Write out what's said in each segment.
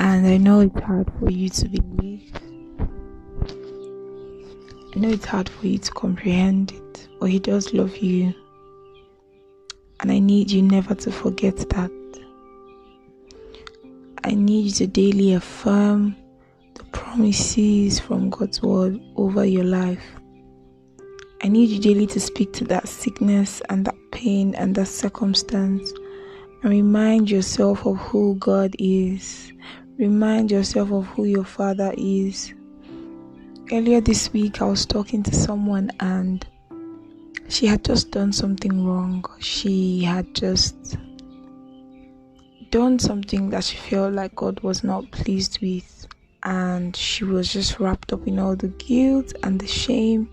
And I know it's hard for you to believe. I know it's hard for you to comprehend it, but He does love you. And I need you never to forget that. I need you to daily affirm the promises from God's word over your life. I need you daily to speak to that sickness and that pain and that circumstance and remind yourself of who God is. Remind yourself of who your Father is. Earlier this week, I was talking to someone and she had just done something wrong. She had just done something that she felt like God was not pleased with, and she was just wrapped up in all the guilt and the shame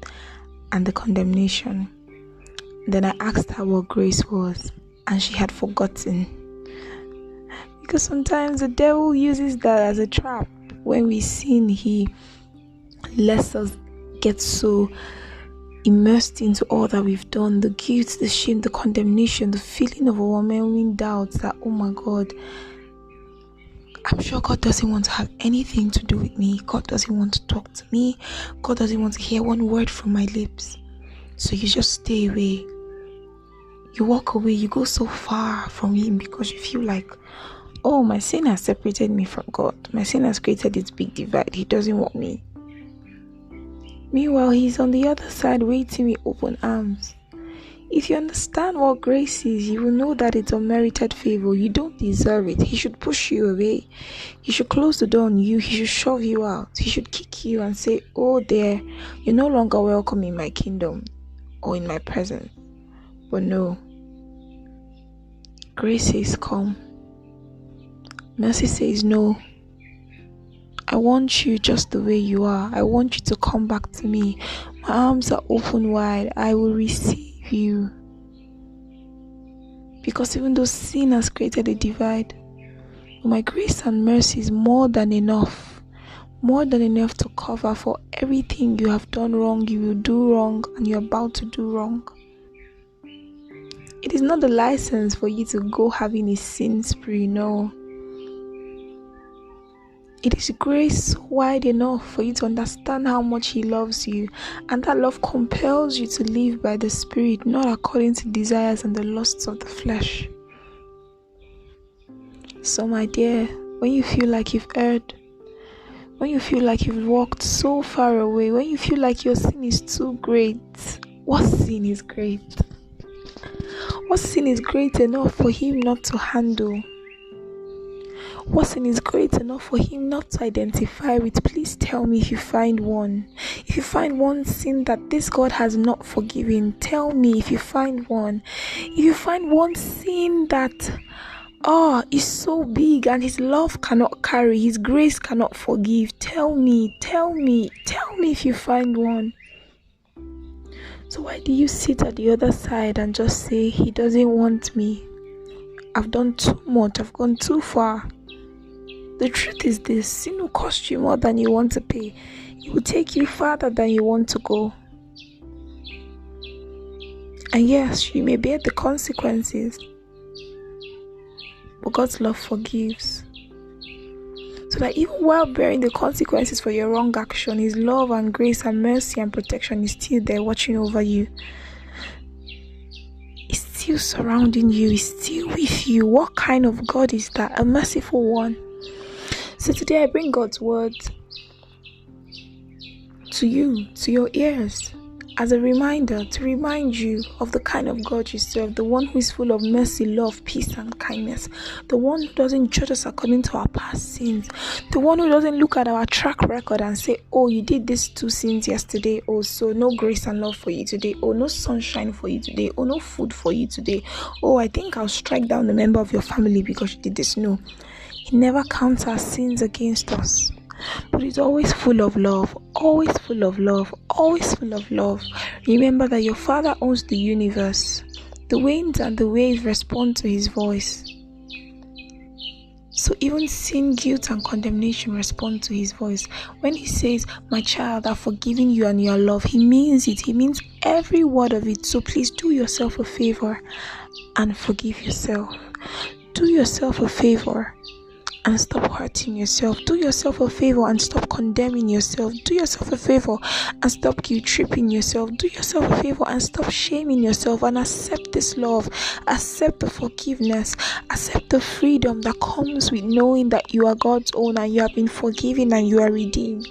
and the condemnation. Then I asked her what grace was, and she had forgotten. Because sometimes the devil uses that as a trap. When we sin, he lets us get so immersed into all that we've done, the guilt, the shame, the condemnation, the feeling of overwhelming doubts that, oh my God, I'm sure God doesn't want to have anything to do with me. God doesn't want to talk to me. God doesn't want to hear one word from my lips. So you just stay away. You walk away. You go so far from Him because you feel like, oh, my sin has separated me from God. My sin has created this big divide. He doesn't want me. Meanwhile, He's on the other side waiting with open arms. If you understand what grace is, you will know that it's unmerited favor. You don't deserve it. He should push you away. He should close the door on you. He should shove you out. He should kick you and say, oh there, you're no longer welcome in my kingdom or in my presence. But no. Grace says, come. Mercy says, no. I want you just the way you are. I want you to come back to me. My arms are open wide. I will receive you. Because even though sin has created a divide, my grace and mercy is more than enough. More than enough to cover for everything you have done wrong, you will do wrong, and you're about to do wrong. It is not the license for you to go having a sin spree, no. It is grace wide enough for you to understand how much He loves you, and that love compels you to live by the Spirit, not according to desires and the lusts of the flesh. So my dear, when you feel like you've erred, when you feel like you've walked so far away, when you feel like your sin is too great, what sin is great? What sin is great enough for Him not to handle? What sin is great enough for Him not to identify with? Please tell me if you find one. If you find one sin that this God has not forgiven, tell me if you find one. If you find one sin that is so big and His love cannot carry, His grace cannot forgive, tell me if you find one. So why do you sit at the other side and just say, He doesn't want me? I've done too much, I've gone too far. The truth is this: sin will cost you more than you want to pay. It will take you farther than you want to go. And yes, you may bear the consequences, but God's love forgives. So that even while bearing the consequences for your wrong action, His love and grace and mercy and protection is still there watching over you. He's still surrounding you. He's still with you. What kind of God is that? A merciful one. So today I bring God's word to you, to your ears, as a reminder, to remind you of the kind of God you serve, the one who is full of mercy, love, peace, and kindness, the one who doesn't judge us according to our past sins, the one who doesn't look at our track record and say, oh, you did these 2 sins yesterday, oh, so no grace and love for you today, oh, no sunshine for you today, oh, no food for you today, oh, I think I'll strike down a member of your family because you did this. No. He never counts our sins against us, but He's always full of love, always full of love, always full of love. Remember that your Father owns the universe. The winds and the waves respond to His voice. So even sin, guilt, and condemnation respond to His voice. When He says, my child, I've forgiven you and your love, He means it. He means every word of it. So please do yourself a favor and forgive yourself. Do yourself a favor and stop hurting yourself. Do yourself a favor and stop condemning yourself. Do yourself a favor and stop guilt-tripping yourself. Do yourself a favor and stop shaming yourself, and accept this love. Accept the forgiveness. Accept the freedom that comes with knowing that you are God's own and you have been forgiven and you are redeemed.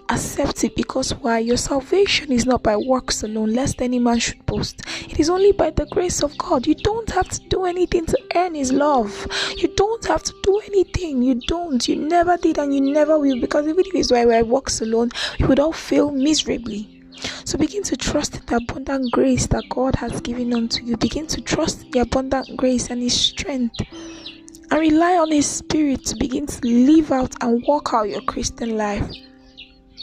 Accept it, because why? Your salvation is not by works alone, lest any man should boast. It is only by the grace of God. You don't have to do anything to earn His love. You don't have to do anything. You don't. You never did and you never will, because even if it's by works alone, you would all fail miserably. So begin to trust in the abundant grace that God has given unto you. Begin to trust in the abundant grace and His strength, and rely on His Spirit to begin to live out and walk out your Christian life.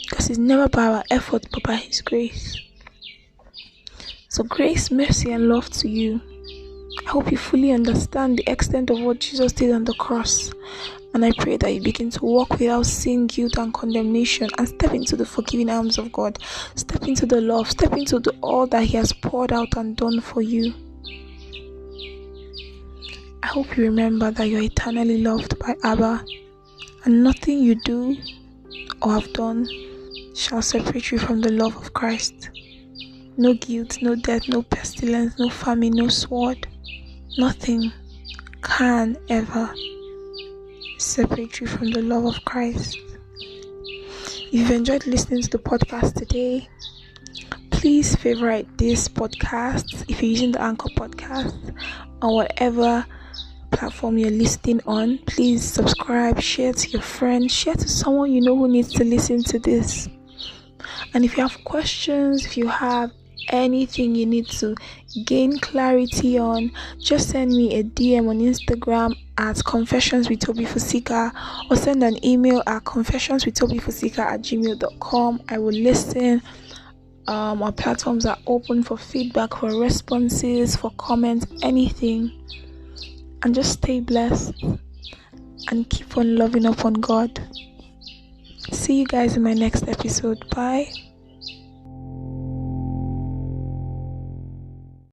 Because it's never by our effort but by His grace. So grace, mercy and love to you. I hope you fully understand the extent of what Jesus did on the cross. And I pray that you begin to walk without sin, guilt and condemnation, and step into the forgiving arms of God. Step into the love. Step into all that He has poured out and done for you. I hope you remember that you are eternally loved by Abba, and nothing you do or have done shall separate you from the love of Christ. No guilt, no death, no pestilence, no famine, no sword. Nothing can ever separate you from the love of Christ. If you've enjoyed listening to the podcast today, please favorite this podcast if you're using the Anchor podcast or whatever platform you're listening on. Please subscribe, share to your friends, share to someone you know who needs to listen to this. And if you have questions, if you have anything you need to gain clarity on, just send me a DM on Instagram at confessionswithTobyFusika, or send an email at confessionswithTobyFusika@gmail.com. I will listen. Our platforms are open for feedback, for responses, for comments, anything. And just stay blessed and keep on loving upon God. See you guys in my next episode. Bye.